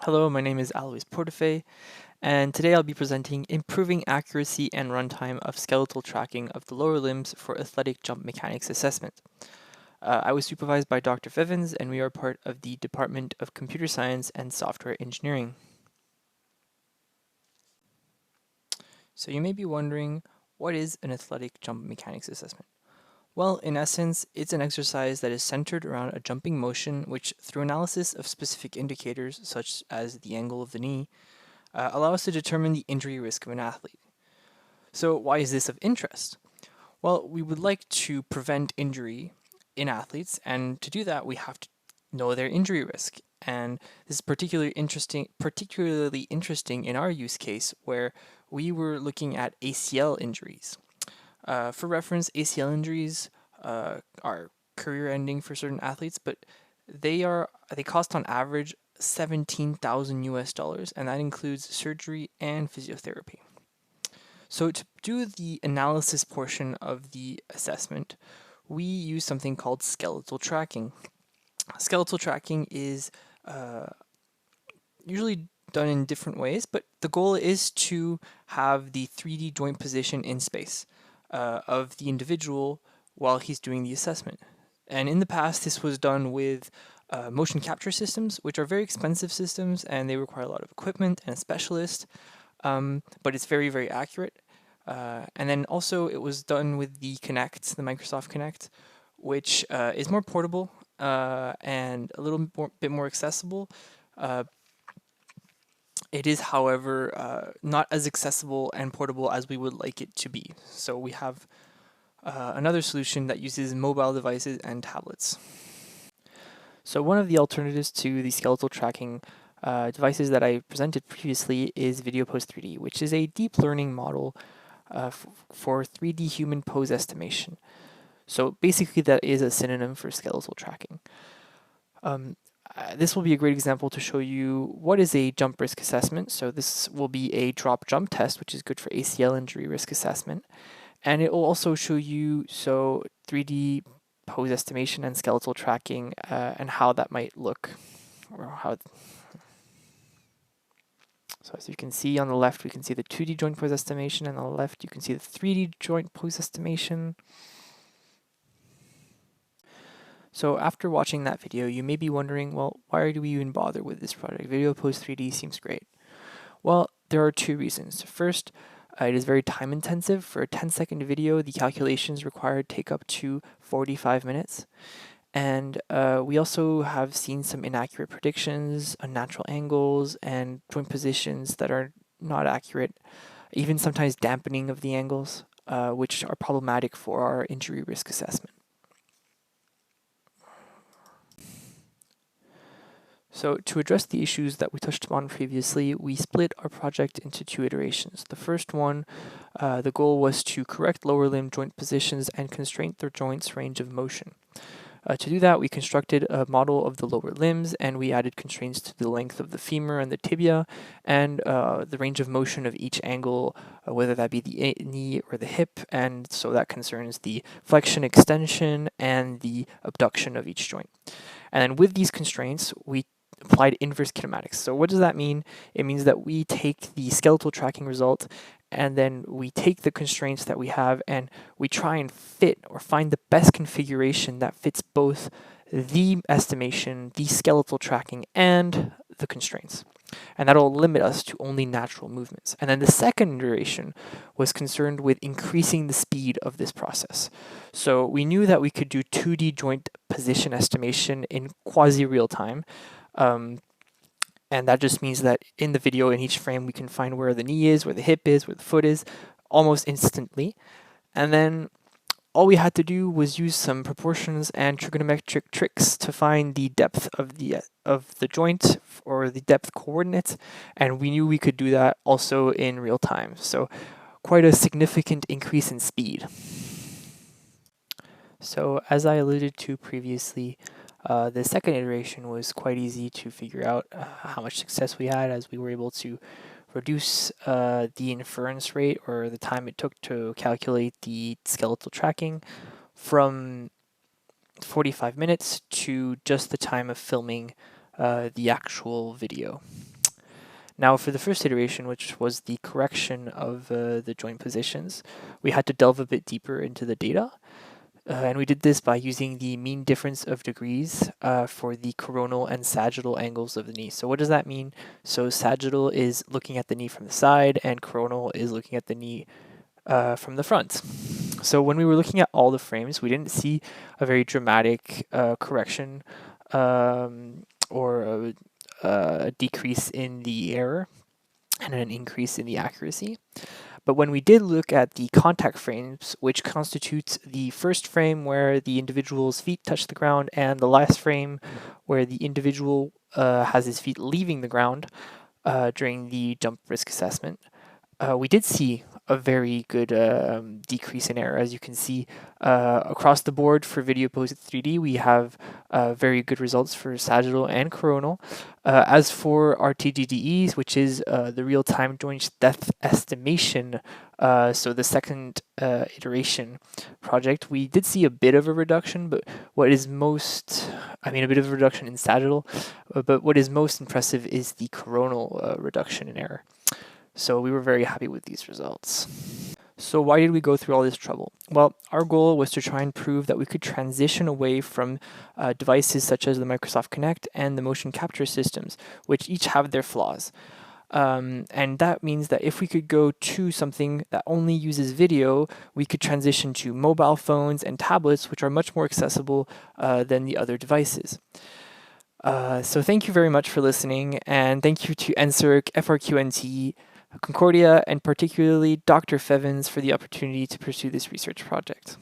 Hello, my name is Aloys Portafaix, and today I'll be presenting improving accuracy and runtime of skeletal tracking of the lower limbs for athletic jump mechanics assessment. I was supervised by Dr. Fevens, and we are part of the Department of Computer Science and Software Engineering. So you may be wondering, what is an athletic jump mechanics assessment? Well, in essence, it's an exercise that is centered around a jumping motion which, through analysis of specific indicators such as the angle of the knee, allow us to determine the injury risk of an athlete. So why is this of interest? Well, we would like to prevent injury in athletes, and to do that, we have to know their injury risk. And this is particularly interesting in our use case, where we were looking at ACL injuries. For reference, ACL injuries are career-ending for certain athletes, but they cost on average $17,000, and that includes surgery and physiotherapy. So to do the analysis portion of the assessment, we use something called skeletal tracking. Skeletal tracking is usually done in different ways, but the goal is to have the 3D joint position in space of the individual while he's doing the assessment. And in the past, this was done with motion capture systems, which are very expensive systems, and they require a lot of equipment and a specialist, but it's very, very accurate. And then also it was done with the Kinect, the Microsoft Kinect, which is more portable and a little bit more accessible. It is, however, not as accessible and portable as we would like it to be. So we have another solution that uses mobile devices and tablets. So one of the alternatives to the skeletal tracking devices that I presented previously is VideoPose 3D, which is a deep learning model for 3D human pose estimation. So basically that is a synonym for skeletal tracking. This will be a great example to show you what is a jump risk assessment. So this will be a drop jump test, which is good for ACL injury risk assessment. And it will also show you 3D pose estimation and skeletal tracking and how that might look. So as you can see on the left, we can see the 2D joint pose estimation, and on the left you can see the 3D joint pose estimation. So after watching that video, you may be wondering, well, why do we even bother with this project? VideoPose 3D seems great. Well, there are two reasons. First, it is very time intensive. For a 10-second video, the calculations required take up to 45 minutes. And we also have seen some inaccurate predictions, unnatural angles, and joint positions that are not accurate, even sometimes dampening of the angles, which are problematic for our injury risk assessment. So to address the issues that we touched upon previously, we split our project into two iterations. The first one, the goal was to correct lower limb joint positions and constrain their joints' range of motion. To do that, we constructed a model of the lower limbs, and we added constraints to the length of the femur and the tibia, and the range of motion of each angle, whether that be the knee or the hip, and so that concerns the flexion, extension, and the abduction of each joint. And then with these constraints, we applied inverse kinematics. So what does that mean? It means that we take the skeletal tracking result, and then we take the constraints that we have, and we try and fit or find the best configuration that fits both the estimation, the skeletal tracking, and the constraints. And that'll limit us to only natural movements. And then the second iteration was concerned with increasing the speed of this process. So we knew that we could do 2D joint position estimation in quasi-real time. And that just means that in the video, in each frame, we can find where the knee is, where the hip is, where the foot is, almost instantly. And then all we had to do was use some proportions and trigonometric tricks to find the depth of the joint or the depth coordinates, and we knew we could do that also in real time. So quite a significant increase in speed. So as I alluded to previously, the second iteration was quite easy to figure out how much success we had, as we were able to reduce the inference rate, or the time it took to calculate the skeletal tracking, from 45 minutes to just the time of filming the actual video. Now for the first iteration, which was the correction of the joint positions, we had to delve a bit deeper into the data. And we did this by using the mean difference of degrees for the coronal and sagittal angles of the knee. So what does that mean? So sagittal is looking at the knee from the side, and coronal is looking at the knee from the front. So when we were looking at all the frames, we didn't see a very dramatic correction or a decrease in the error and an increase in the accuracy. But when we did look at the contact frames, which constitutes the first frame where the individual's feet touch the ground and the last frame where the individual has his feet leaving the ground during the jump risk assessment, we did see a very good decrease in error. As you can see across the board for video posed 3D, we have very good results for sagittal and coronal. As for our TGDEs, which is the real-time joint depth estimation, so the second iteration project, we did see a bit of a reduction, but what is most, a bit of a reduction in sagittal, but what is most impressive is the coronal reduction in error. So we were very happy with these results. So why did we go through all this trouble? Well, our goal was to try and prove that we could transition away from devices such as the Microsoft Kinect and the motion capture systems, which each have their flaws. And that means that if we could go to something that only uses video, we could transition to mobile phones and tablets, which are much more accessible than the other devices. So thank you very much for listening, and thank you to NSERC, FRQNT, Concordia, and particularly Dr. Fevens for the opportunity to pursue this research project.